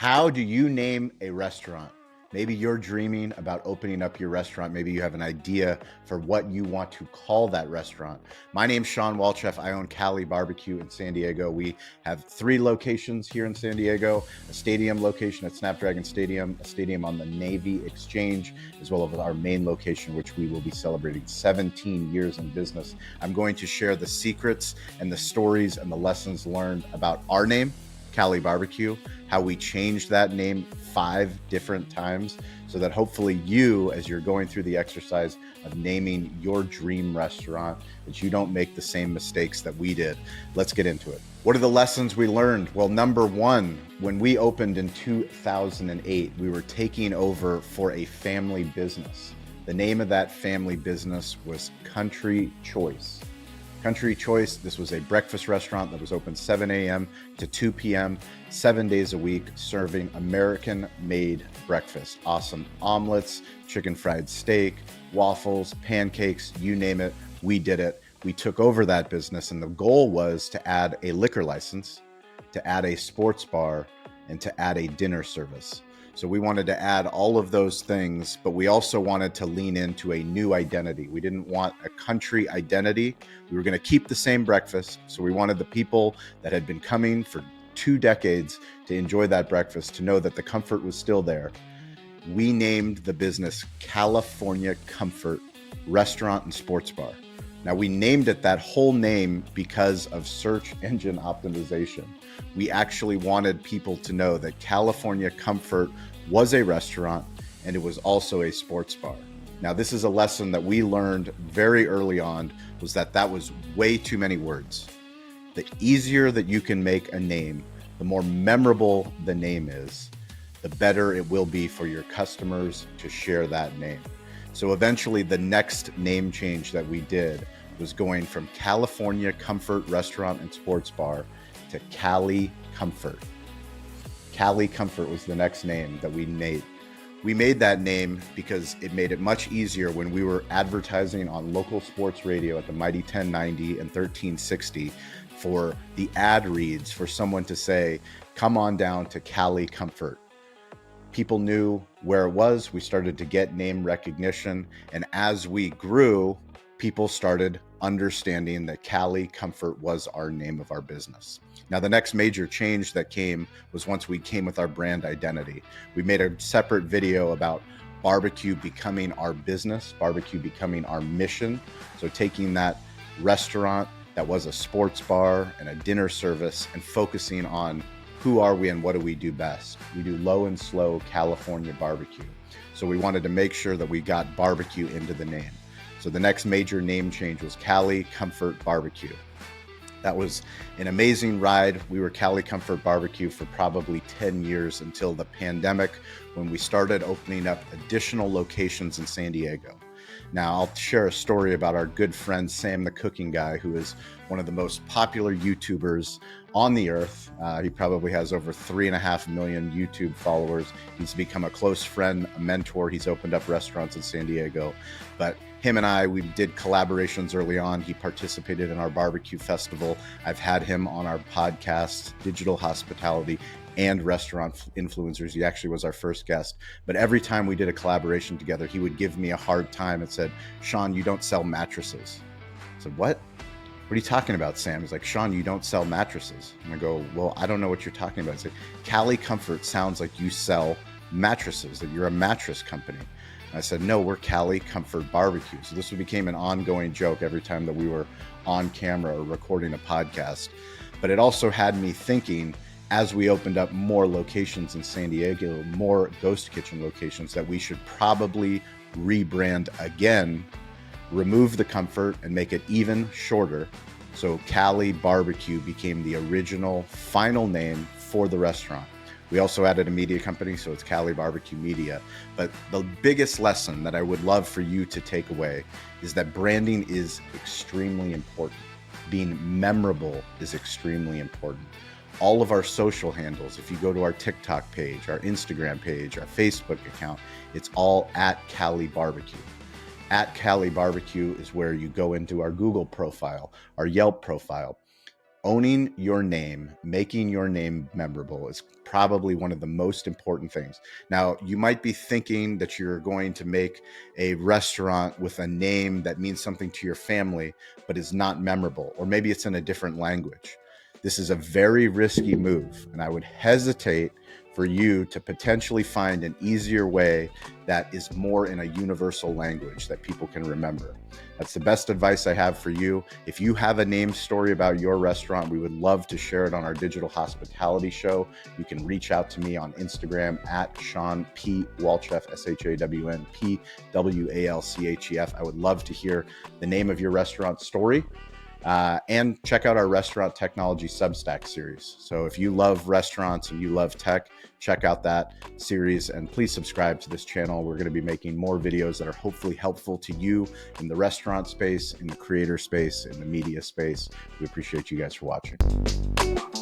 How do you name a restaurant? Maybe you're dreaming about opening up your restaurant. Maybe you have an idea for what you want to call that restaurant. My name's Shawn Walchef. I own Cali BBQ in San Diego. We have 3 locations here in San Diego, a stadium location at Snapdragon Stadium, a stadium on the Navy Exchange, as well as our main location, which we will be celebrating 17 years in business. I'm going to share the secrets and the stories and the lessons learned about our name, Cali BBQ, how we changed that name 5 different times so that hopefully you, as you're going through the exercise of naming your dream restaurant, that you don't make the same mistakes that we did. Let's get into it. What are the lessons we learned? Well, number 1, when we opened in 2008, we were taking over for a family business. The name of that family business was Country Choice. Country Choice, this was a breakfast restaurant that was open 7 a.m. to 2 p.m., 7 days a week, serving American-made breakfast. Awesome omelets, chicken fried steak, waffles, pancakes, you name it, we did it. We took over that business, and the goal was to add a liquor license, to add a sports bar, and to add a dinner service. So we wanted to add all of those things, but we also wanted to lean into a new identity. We didn't want a country identity. We were going to keep the same breakfast. So we wanted the people that had been coming for 2 decades to enjoy that breakfast to know that the comfort was still there. We named the business California Comfort Restaurant and Sports Bar. Now, we named it that whole name because of search engine optimization. We actually wanted people to know that California Comfort was a restaurant and it was also a sports bar. Now, this is a lesson that we learned very early on, was that was way too many words. The easier that you can make a name, the more memorable the name is, the better it will be for your customers to share that name. So eventually the next name change that we did was going from California Comfort Restaurant and Sports Bar to Cali Comfort. Cali Comfort was the next name that we made. We made that name because it made it much easier when we were advertising on local sports radio at the Mighty 1090 and 1360 for the ad reads for someone to say, come on down to Cali Comfort. People knew where it was. We started to get name recognition. And as we grew, people started understanding that Cali Comfort was our name of our business. Now, the next major change that came was once we came with our brand identity. We made a separate video about barbecue becoming our business, barbecue becoming our mission. So taking that restaurant that was a sports bar and a dinner service and focusing on who are we and what do we do best? We do low and slow California barbecue. So we wanted to make sure that we got barbecue into the name. So the next major name change was Cali Comfort Barbecue. That was an amazing ride. We were Cali Comfort Barbecue for probably 10 years until the pandemic, when we started opening up additional locations in San Diego. Now, I'll share a story about our good friend, Sam the Cooking Guy, who is one of the most popular YouTubers on the earth. He probably has over 3.5 million YouTube followers. He's become a close friend, a mentor. He's opened up restaurants in San Diego. But him and I, we did collaborations early on. He participated in our barbecue festival. I've had him on our podcast, Digital Hospitality and Restaurant Influencers. He actually was our first guest. But every time we did a collaboration together, he would give me a hard time and said, Shawn, you don't sell mattresses. I said, what? What are you talking about, Sam? He's like, Shawn, you don't sell mattresses. And I go, well, I don't know what you're talking about. He's like, Cali Comfort sounds like you sell mattresses, that you're a mattress company. And I said, no, we're Cali Comfort Barbecue. So this became an ongoing joke every time that we were on camera or recording a podcast. But it also had me thinking, as we opened up more locations in San Diego, more ghost kitchen locations, that we should probably rebrand again, remove the comfort and make it even shorter. So Cali BBQ became the original final name for the restaurant. We also added a media company, so it's Cali BBQ Media. But the biggest lesson that I would love for you to take away is that branding is extremely important. Being memorable is extremely important. All of our social handles, if you go to our TikTok page, our Instagram page, our Facebook account, it's all at Cali BBQ. At Cali BBQ is where you go into our Google profile, our Yelp profile. owning your name, making your name memorable is probably one of the most important things. Now, you might be thinking that you're going to make a restaurant with a name that means something to your family, but is not memorable, or maybe it's in a different language. This is a very risky move, and I would hesitate for you to potentially find an easier way that is more in a universal language that people can remember. That's the best advice I have for you. If you have a name story about your restaurant, we would love to share it on our digital hospitality show. You can reach out to me on Instagram at Shawn P. Walchef, SHAWN P WALCHEF. I would love to hear the name of your restaurant story. And check out our restaurant technology Substack series. So if you love restaurants and you love tech, check out that series, and please subscribe to this channel. We're going to be making more videos that are hopefully helpful to you in the restaurant space, in the creator space, in the media space. We appreciate you guys for watching.